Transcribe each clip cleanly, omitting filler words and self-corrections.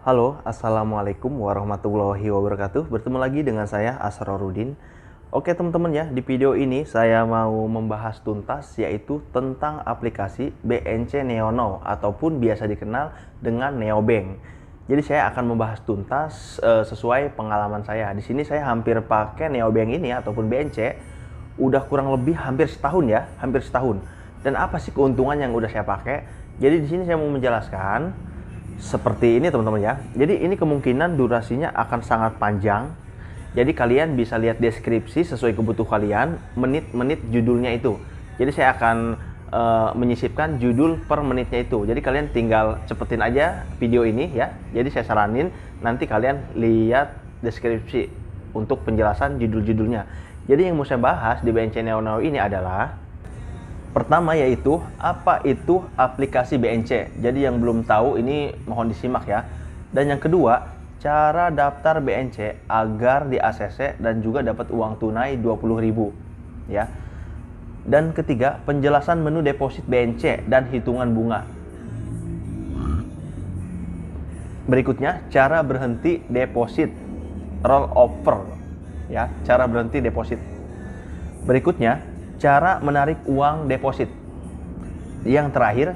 Halo, Assalamualaikum warahmatullahi wabarakatuh. Bertemu lagi dengan saya, Asrorudin. Oke teman-teman ya, di video ini saya mau membahas tuntas yaitu tentang aplikasi BNC Neonow ataupun biasa dikenal dengan Neobank. Jadi saya akan membahas tuntas sesuai pengalaman saya. Di sini saya hampir pakai Neobank ini ataupun BNC udah kurang lebih hampir setahun ya, hampir setahun. Dan apa sih keuntungan yang udah saya pakai? Jadi di sini saya mau menjelaskan seperti ini teman-teman ya. Jadi ini kemungkinan durasinya akan sangat panjang. Jadi kalian bisa lihat deskripsi sesuai kebutuhan kalian, menit-menit judulnya itu. Jadi saya akan menyisipkan judul per menitnya itu. Jadi kalian tinggal cepetin aja video ini ya. Jadi saya saranin nanti kalian lihat deskripsi untuk penjelasan judul-judulnya. Jadi yang mau saya bahas di BNC Neonow ini adalah pertama yaitu apa itu aplikasi BNC. Jadi yang belum tahu ini mohon disimak ya. Dan yang kedua, cara daftar BNC agar di ACC dan juga dapat uang tunai 20.000 ya. Dan ketiga, penjelasan menu deposit BNC dan hitungan bunga. Berikutnya, cara berhenti deposit rollover ya, cara berhenti deposit. Berikutnya, cara menarik uang deposit. Yang terakhir,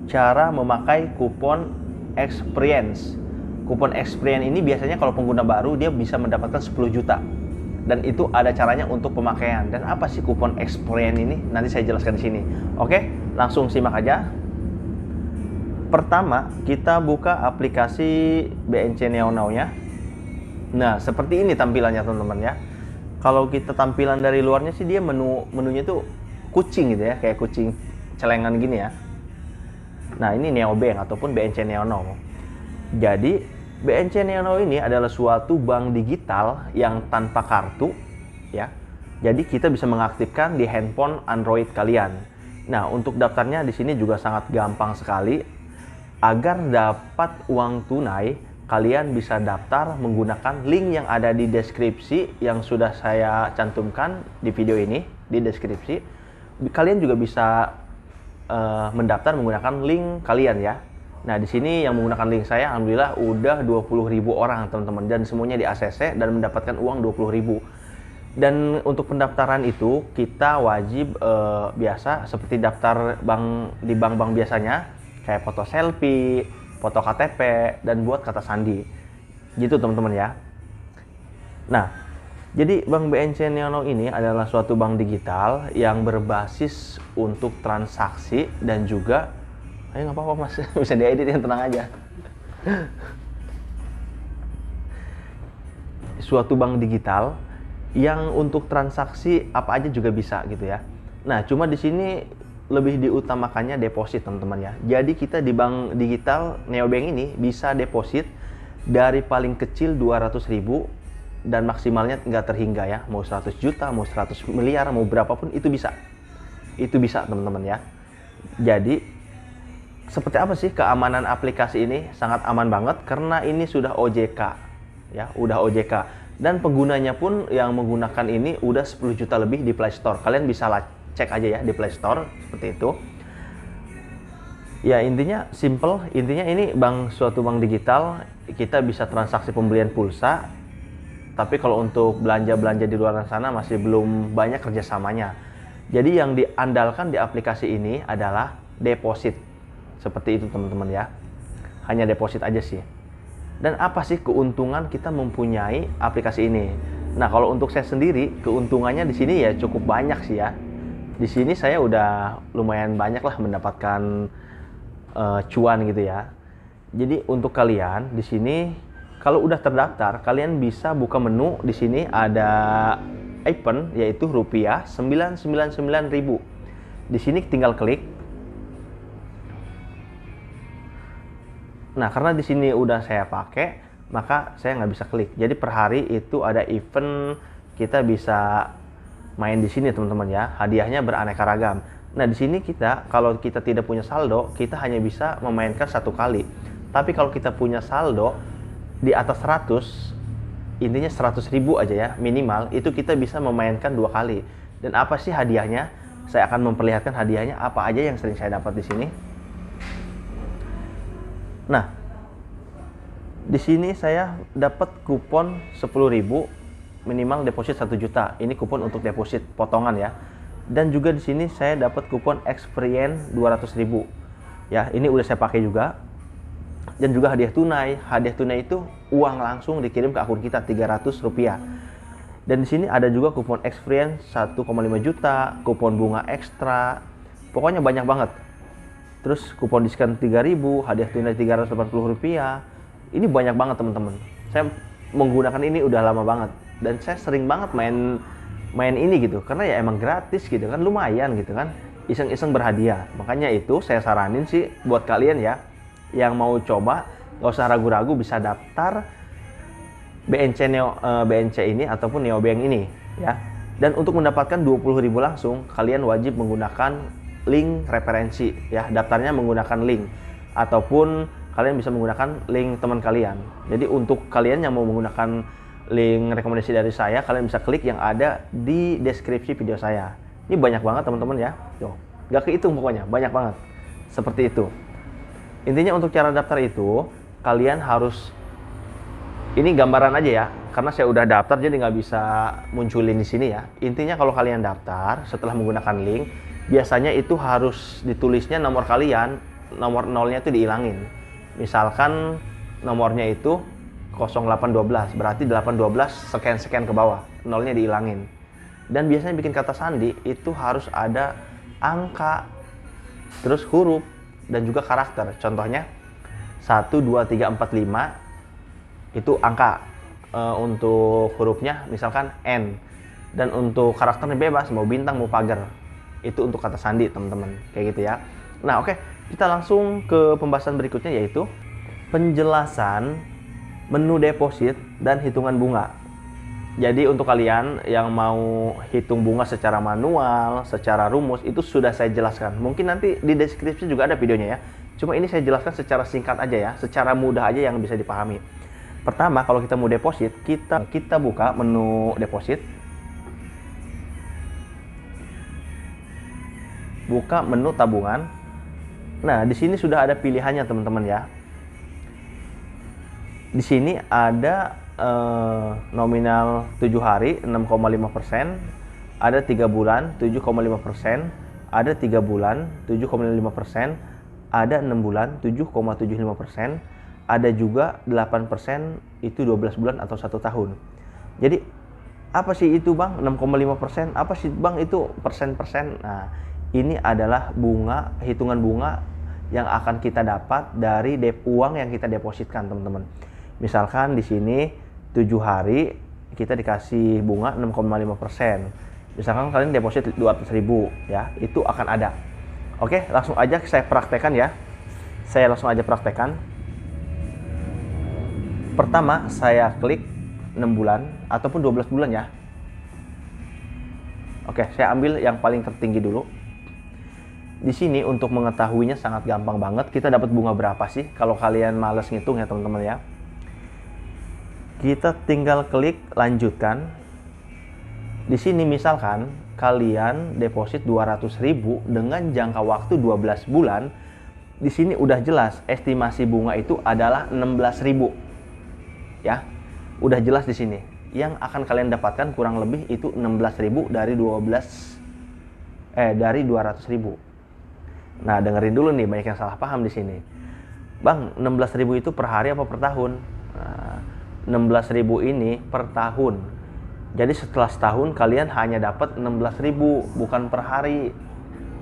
cara memakai kupon experience. Kupon experience ini biasanya kalau pengguna baru dia bisa mendapatkan 10 juta. Dan itu ada caranya untuk pemakaian. Dan apa sih kupon experience ini? Nanti saya jelaskan di sini. Oke, langsung simak aja. Pertama, kita buka aplikasi BNC Neonow-nya. Nah, seperti ini tampilannya teman-teman ya. Kalau kita tampilan dari luarnya sih dia menunya tuh kucing gitu ya, kayak kucing celengan gini ya. Nah, ini Neobank ataupun BNC Neonow. Jadi, BNC Neonow ini adalah suatu bank digital yang tanpa kartu ya. Jadi kita bisa mengaktifkan di handphone Android kalian. Nah, untuk daftarnya di sini juga sangat gampang sekali. Agar dapat uang tunai, kalian bisa daftar menggunakan link yang ada di deskripsi yang sudah saya cantumkan di video ini, di deskripsi. Kalian juga bisa mendaftar menggunakan link kalian ya. Nah, di sini yang menggunakan link saya alhamdulillah udah 20.000 orang teman-teman, dan semuanya di ACC dan mendapatkan uang 20.000. Dan untuk pendaftaran itu kita wajib biasa seperti daftar bank di bank-bank biasanya, kayak foto selfie, foto KTP, dan buat kata sandi. Gitu teman-teman ya. Nah, jadi Bank BNC Neonow ini adalah suatu bank digital yang berbasis untuk transaksi dan juga ayo nggak apa-apa mas, bisa diedit yang tenang aja. Suatu bank digital yang untuk transaksi apa aja juga bisa gitu ya. Nah, cuma di sini lebih diutamakannya deposit teman-teman ya. Jadi kita di bank digital Neobank ini bisa deposit dari paling kecil 200.000 dan maksimalnya nggak terhingga ya. Mau 100 juta, mau 100 miliar, mau berapapun itu bisa. Itu bisa teman-teman ya. Jadi seperti apa sih keamanan aplikasi ini? Sangat aman banget karena ini sudah OJK ya, udah OJK. Dan penggunanya pun yang menggunakan ini udah 10 juta lebih di Play Store. Kalian bisa cek aja ya di Play Store seperti itu. Ya intinya simple, intinya ini suatu bank digital, kita bisa transaksi pembelian pulsa. Tapi kalau untuk belanja-belanja di luar sana masih belum banyak kerjasamanya. Jadi yang diandalkan di aplikasi ini adalah deposit. Seperti itu teman-teman ya. Hanya deposit aja sih. Dan apa sih keuntungan kita mempunyai aplikasi ini? Nah, kalau untuk saya sendiri, keuntungannya di sini ya cukup banyak sih ya. Di sini saya udah lumayan banyak lah mendapatkan cuan gitu ya. Jadi untuk kalian di sini kalau udah terdaftar, kalian bisa buka menu. Di sini ada icon yaitu rupiah 999.000. Di sini tinggal klik. Nah, karena di sini udah saya pakai, maka saya nggak bisa klik. Jadi per hari itu ada event kita bisa main di sini teman-teman ya. Hadiahnya beraneka ragam. Nah, di sini kita kalau kita tidak punya saldo, kita hanya bisa memainkan satu kali. Tapi kalau kita punya saldo di atas 100, intinya 100.000 aja ya minimal, itu kita bisa memainkan 2 kali. Dan apa sih hadiahnya? Saya akan memperlihatkan hadiahnya apa aja yang sering saya dapat di sini. Nah, Di sini saya dapat kupon 10.000 minimal deposit 1 juta. Ini kupon untuk deposit potongan ya. Dan juga di sini saya dapat kupon experience 200.000. Ya, ini udah saya pakai juga. Dan juga hadiah tunai. Hadiah tunai itu uang langsung dikirim ke akun kita Rp300. Dan di sini ada juga kupon experience 1,5 juta, kupon bunga ekstra. Pokoknya banyak banget. Terus kupon diskon 3.000, hadiah tunai Rp380. Ini banyak banget teman-teman. Saya menggunakan ini udah lama banget. Dan saya sering banget main ini gitu. Karena ya emang gratis gitu kan, lumayan gitu kan. Iseng-iseng berhadiah. Makanya itu saya saranin sih buat kalian ya, yang mau coba, gak usah ragu-ragu, bisa daftar BNC ini ataupun Neobank ini ya. Dan untuk mendapatkan 20.000 langsung, kalian wajib menggunakan link referensi ya. Daftarnya menggunakan link ataupun kalian bisa menggunakan link teman kalian. Jadi untuk kalian yang mau menggunakan link rekomendasi dari saya, kalian bisa klik yang ada di deskripsi video saya. Ini banyak banget teman-teman ya. Tuh, gak kehitung pokoknya, banyak banget. Seperti itu. Intinya untuk cara daftar itu, kalian harus, ini gambaran aja ya, karena saya udah daftar jadi nggak bisa munculin di sini ya. Intinya kalau kalian daftar setelah menggunakan link, biasanya itu harus ditulisnya nomor kalian, nomor nolnya itu dihilangin. Misalkan nomornya itu 0812, berarti 812 sekian ke bawah, nolnya dihilangin. Dan biasanya bikin kata sandi itu harus ada angka, terus huruf, dan juga karakter. Contohnya 1, 2, 3, 4, 5 itu angka. Untuk hurufnya misalkan N. Dan untuk karakternya bebas, mau bintang, mau pagar. Itu untuk kata sandi teman-teman, kayak gitu ya. Nah oke, kita langsung ke pembahasan berikutnya, yaitu penjelasan menu deposit dan hitungan bunga. Jadi untuk kalian yang mau hitung bunga secara manual, secara rumus, itu sudah saya jelaskan. Mungkin nanti di deskripsi juga ada videonya ya. Cuma ini saya jelaskan secara singkat aja ya, secara mudah aja yang bisa dipahami. Pertama, kalau kita mau deposit, kita buka menu deposit. Buka menu tabungan. Nah, di sini sudah ada pilihannya teman-teman ya. Di sini ada nominal 7 hari 6,5%, ada 3 bulan 7,5%, ada 3 bulan 7,5%, ada 6 bulan 7,75%, ada juga 8% itu 12 bulan atau 1 tahun. Jadi apa sih itu Bang 6,5%? Apa sih Bang itu persen-persen? Nah, ini adalah bunga, hitungan bunga yang akan kita dapat dari uang yang kita depositkan teman-teman. Misalkan di sini 7 hari kita dikasih bunga 6,5%. Misalkan kalian deposit 200.000 ya, itu akan ada. Oke, langsung aja saya praktekkan ya. Saya langsung aja praktekkan. Pertama, saya klik 6 bulan ataupun 12 bulan ya. Oke, saya ambil yang paling tertinggi dulu. Di sini untuk mengetahuinya sangat gampang banget. Kita dapat bunga berapa sih? Kalau kalian males ngitung ya teman-teman ya. Kita tinggal klik lanjutkan. Di sini misalkan kalian deposit 200.000 dengan jangka waktu 12 bulan. Di sini udah jelas estimasi bunga itu adalah 16.000. Ya. Udah jelas di sini. Yang akan kalian dapatkan kurang lebih itu 16.000 dari 200.000. Nah, dengerin dulu nih, banyak yang salah paham di sini. Bang, 16.000 itu per hari apa per tahun? Nah, 16.000 ini per tahun. Jadi setelah setahun kalian hanya dapat 16.000, bukan per hari.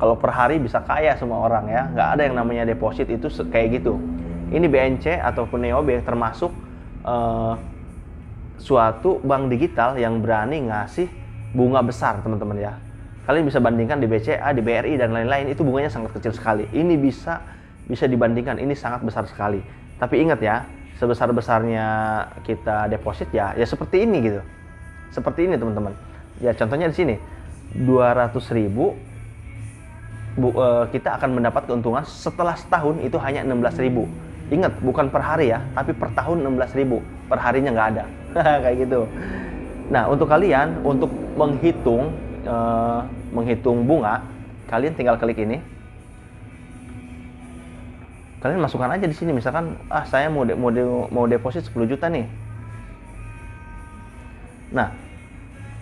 Kalau per hari bisa kaya semua orang ya. Nggak ada yang namanya deposit itu kayak gitu. Ini BNC ataupun Neobank termasuk suatu bank digital yang berani ngasih bunga besar teman-teman ya. Kalian bisa bandingkan di BCA, di BRI dan lain-lain, itu bunganya sangat kecil sekali. Ini bisa dibandingkan, ini sangat besar sekali. Tapi ingat ya, sebesar-besarnya kita deposit ya seperti ini gitu. Seperti ini teman-teman. Ya contohnya di sini 200.000 kita akan mendapat keuntungan setelah setahun itu hanya 16.000. Ingat, bukan per hari ya, tapi per tahun 16.000. Per harinya nggak ada. Kayak gitu. Nah, untuk kalian untuk menghitung bunga, kalian tinggal klik ini. Kalian masukkan aja di sini, misalkan saya mau deposit 10 juta nih. Nah,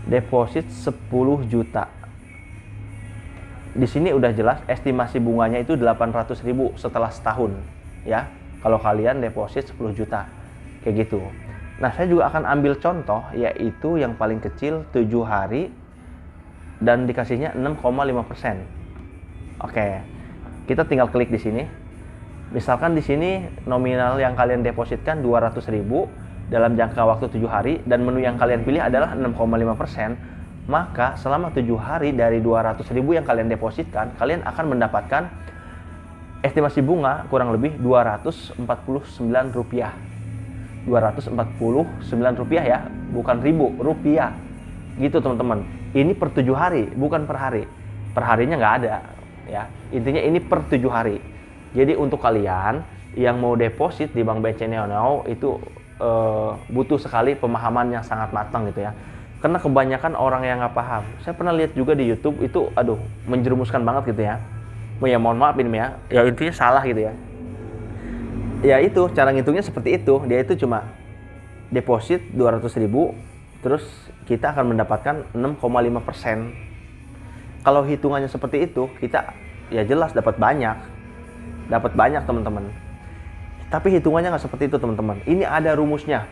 deposit 10 juta. Di sini udah jelas estimasi bunganya itu 800.000 setelah setahun, ya. Kalau kalian deposit 10 juta. Kayak gitu. Nah, saya juga akan ambil contoh, yaitu yang paling kecil 7 hari dan dikasihnya 6,5%. Oke. Kita tinggal klik di sini. Misalkan di sini nominal yang kalian depositkan 200.000 dalam jangka waktu 7 hari dan menu yang kalian pilih adalah 6,5%, maka selama 7 hari dari 200.000 yang kalian depositkan, kalian akan mendapatkan estimasi bunga kurang lebih Rp249. Rp249 ya, bukan ribu, rupiah. Gitu teman-teman. Ini per 7 hari, bukan per hari. Per harinya nggak ada, ya. Intinya ini per 7 hari. Jadi untuk kalian yang mau deposit di Bank BCA Neo itu butuh sekali pemahaman yang sangat matang gitu ya. Karena kebanyakan orang yang nggak paham. Saya pernah lihat juga di YouTube itu, menjerumuskan banget gitu ya. Ya mohon maaf ini ya. Ya intinya salah gitu ya. Ya itu, cara ngitungnya seperti itu. Dia itu cuma deposit 200.000, terus kita akan mendapatkan 6,5%. Kalau hitungannya seperti itu, kita ya jelas dapat banyak teman-teman. Tapi hitungannya nggak seperti itu teman-teman. Ini ada rumusnya.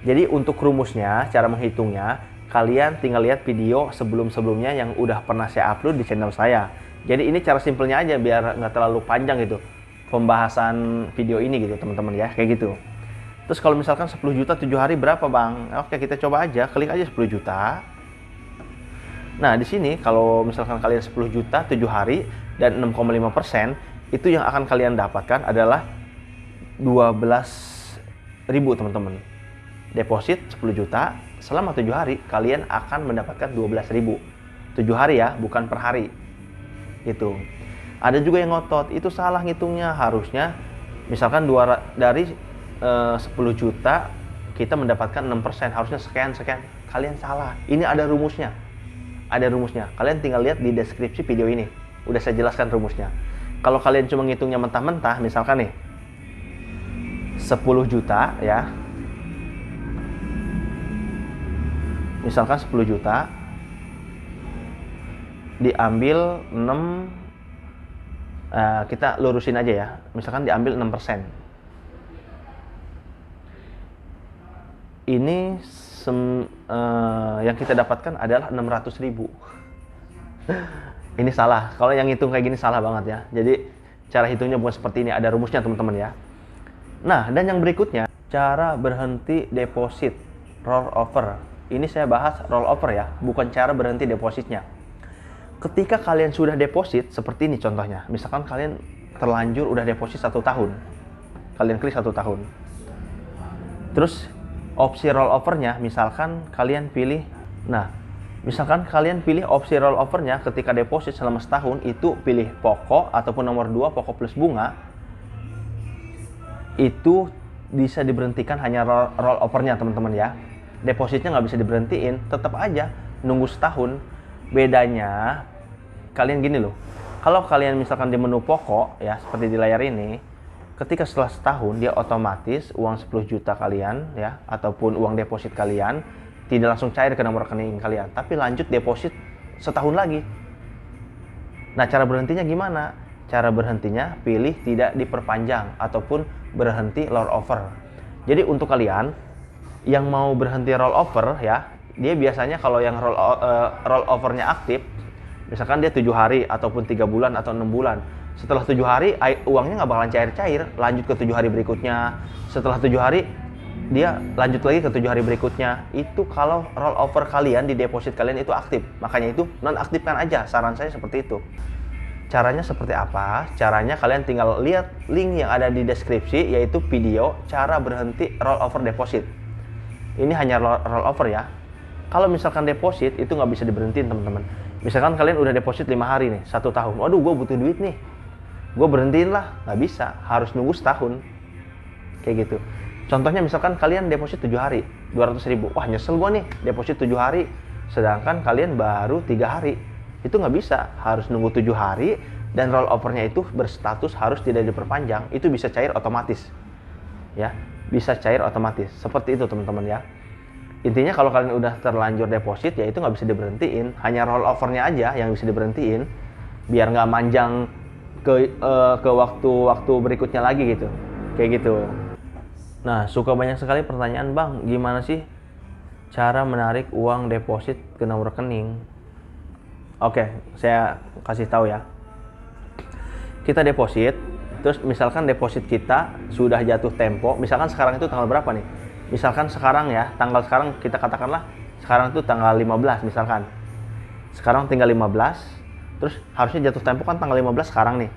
Jadi untuk rumusnya, cara menghitungnya, kalian tinggal lihat video sebelum-sebelumnya yang udah pernah saya upload di channel saya. Jadi ini cara simpelnya aja biar nggak terlalu panjang gitu pembahasan video ini gitu teman-teman ya, kayak gitu. Terus kalau misalkan 10 juta 7 hari berapa bang? Oke, kita coba aja, klik aja 10 juta. Nah di sini kalau misalkan kalian 10 juta 7 hari dan 6,5%, itu yang akan kalian dapatkan adalah 12.000 teman-teman. Deposit 10 juta, selama 7 hari kalian akan mendapatkan 12.000. 7 hari ya, bukan per hari. Gitu. Ada juga yang ngotot, itu salah ngitungnya. Harusnya misalkan dari 10 juta kita mendapatkan 6%, harusnya sekian. Kalian salah. Ini ada rumusnya. Kalian tinggal lihat di deskripsi video ini. Udah saya jelaskan rumusnya. Kalau kalian cuma ngitungnya mentah-mentah, misalkan nih 10 juta ya. Misalkan 10 juta diambil 6, kita lurusin aja ya. Misalkan diambil 6%. Ini yang kita dapatkan adalah 600.000. Ini salah. Kalau yang hitung kayak gini salah banget ya. Jadi cara hitungnya bukan seperti ini. Ada rumusnya teman-teman ya. Nah, dan yang berikutnya, cara berhenti deposit rollover. Ini saya bahas rollover ya, bukan cara berhenti depositnya. Ketika kalian sudah deposit, seperti ini contohnya. Misalkan kalian terlanjur udah deposit 1 tahun. Kalian klik 1 tahun. Terus opsi rollovernya, misalkan kalian pilih, misalkan kalian pilih opsi rollovernya ketika deposit selama setahun, itu pilih pokok ataupun nomor 2 pokok plus bunga. Itu bisa diberhentikan hanya rollovernya teman-teman ya. Depositnya nggak bisa diberhentiin, tetap aja nunggu setahun. Bedanya kalian gini loh. Kalau kalian misalkan di menu pokok ya, seperti di layar ini, ketika setelah setahun dia otomatis uang 10 juta kalian ya, ataupun uang deposit kalian tidak langsung cair ke nomor rekening kalian, tapi lanjut deposit setahun lagi. Nah, cara berhentinya gimana? Cara berhentinya pilih tidak diperpanjang ataupun berhenti rollover. Jadi untuk kalian yang mau berhenti rollover ya, dia biasanya kalau yang rollovernya aktif, misalkan dia 7 hari ataupun 3 bulan atau 6 bulan. Setelah 7 hari uangnya nggak bakalan cair-cair, lanjut ke 7 hari berikutnya. Setelah 7 hari dia lanjut lagi ke 7 hari berikutnya. Itu kalau rollover kalian di deposit kalian itu aktif. Makanya itu nonaktifkan aja, saran saya seperti itu. Caranya seperti apa? Caranya kalian tinggal lihat link yang ada di deskripsi, yaitu video cara berhenti rollover deposit. Ini hanya rollover ya. Kalau misalkan deposit itu nggak bisa diberhentiin teman-teman. Misalkan kalian udah deposit 5 hari nih, 1 tahun. Waduh, gue butuh duit nih. Gue berhentiin lah, nggak bisa. Harus nunggu setahun. Kayak gitu. Contohnya misalkan kalian deposit 7 hari, 200.000. Wah, nyesel gue nih, deposit 7 hari. Sedangkan kalian baru 3 hari. Itu nggak bisa. Harus nunggu 7 hari, dan rollovernya itu berstatus harus tidak diperpanjang, itu bisa cair otomatis. Ya, bisa cair otomatis. Seperti itu teman-teman ya. Intinya kalau kalian udah terlanjur deposit ya itu nggak bisa diberhentiin, hanya rollovernya aja yang bisa diberhentiin biar nggak manjang ke waktu berikutnya lagi gitu. Kayak gitu. Nah, suka banyak sekali pertanyaan, Bang, gimana sih cara menarik uang deposit ke nomor rekening? Oke, saya kasih tahu ya. Kita deposit, terus misalkan deposit kita sudah jatuh tempo, misalkan sekarang itu tanggal berapa nih? Misalkan sekarang ya, tanggal sekarang kita katakanlah sekarang itu tanggal 15 misalkan. Sekarang tinggal 15, terus harusnya jatuh tempo kan tanggal 15 sekarang nih.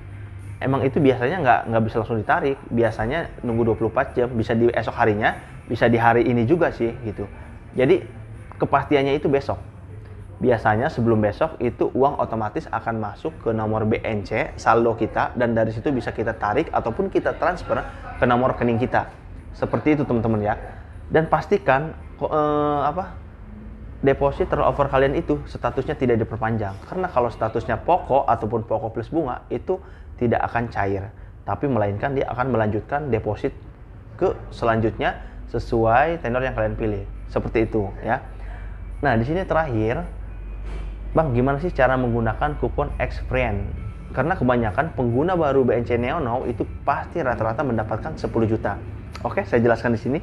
Emang itu biasanya nggak bisa langsung ditarik, biasanya nunggu 24 jam, bisa di esok harinya, bisa di hari ini juga sih gitu. Jadi kepastiannya itu besok. Biasanya sebelum besok itu uang otomatis akan masuk ke nomor BNC saldo kita dan dari situ bisa kita tarik ataupun kita transfer ke nomor rekening kita. Seperti itu teman-teman ya. Dan pastikan deposit rollover kalian itu statusnya tidak diperpanjang. Karena kalau statusnya pokok ataupun pokok plus bunga itu tidak akan cair, tapi melainkan dia akan melanjutkan deposit ke selanjutnya sesuai tenor yang kalian pilih. Seperti itu ya. Nah, di sini terakhir, Bang, gimana sih cara menggunakan kupon Xfriend? Karena kebanyakan pengguna baru BNC Neo Now itu pasti rata-rata mendapatkan 10 juta. Oke, saya jelaskan di sini.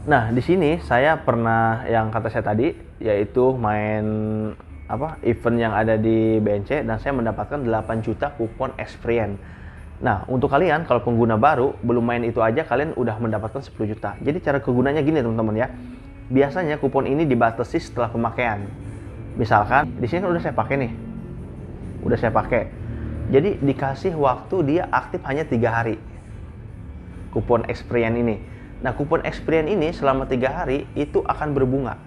Nah, di sini saya pernah yang kata saya tadi, yaitu main event yang ada di BNC dan saya mendapatkan 8 juta kupon Xfriend. Nah, untuk kalian kalau pengguna baru belum main itu aja kalian udah mendapatkan 10 juta. Jadi cara kegunaannya gini teman-teman ya. Biasanya kupon ini dibatasi setelah pemakaian. Misalkan di sini kan udah saya pakai nih. Udah saya pakai. Jadi dikasih waktu dia aktif hanya 3 hari. Kupon Xfriend ini. Nah, kupon Xfriend ini selama 3 hari itu akan berbunga.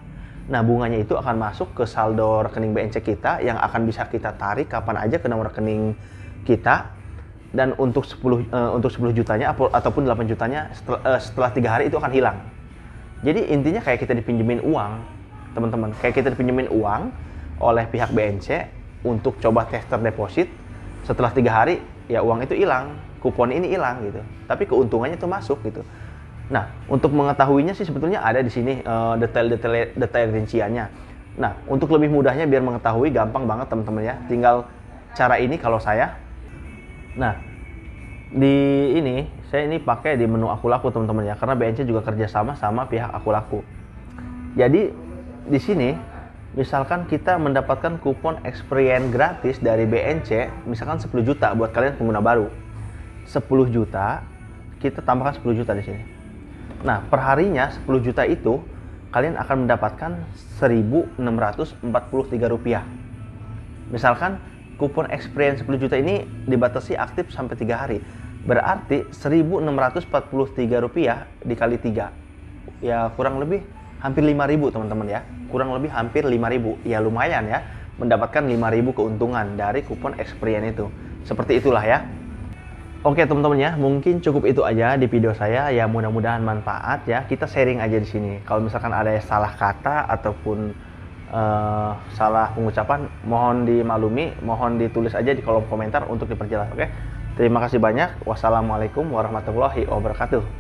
Nah, bunganya itu akan masuk ke saldo rekening BNC kita yang akan bisa kita tarik kapan aja ke nomor rekening kita. Dan untuk 10 jutanya ataupun 8 jutanya setelah 3 hari itu akan hilang. Jadi intinya kayak kita dipinjemin uang, teman-teman. Kayak kita dipinjemin uang oleh pihak BNC untuk coba tester deposit. Setelah 3 hari ya uang itu hilang, kupon ini hilang gitu. Tapi keuntungannya itu masuk gitu. Nah, untuk mengetahuinya sih sebetulnya ada di sini detail rinciannya. Nah, untuk lebih mudahnya biar mengetahui gampang banget teman-teman ya. Tinggal cara ini kalau saya. Nah, saya ini pakai di menu Aku Laku teman-teman ya, karena BNC juga kerjasama sama pihak Aku Laku. Jadi di sini misalkan kita mendapatkan kupon Xfriend gratis dari BNC, misalkan 10 juta buat kalian pengguna baru. 10 juta, kita tambahkan 10 juta di sini. Nah, perharinya 10 juta itu kalian akan mendapatkan Rp1.643. Misalkan kupon Xfriend 10 juta ini dibatasi aktif sampai 3 hari. Berarti Rp1.643 dikali 3. Ya kurang lebih hampir 5.000 teman-teman ya. Kurang lebih hampir 5.000. Ya lumayan ya, mendapatkan 5.000 keuntungan dari kupon Xfriend itu. Seperti itulah ya. Oke teman-teman ya, mungkin cukup itu aja di video saya. Ya mudah-mudahan manfaat ya. Kita sharing aja di sini. Kalau misalkan ada salah kata ataupun salah pengucapan, mohon dimaklumi, mohon ditulis aja di kolom komentar untuk diperjelas. Oke. Terima kasih banyak. Wassalamualaikum warahmatullahi wabarakatuh.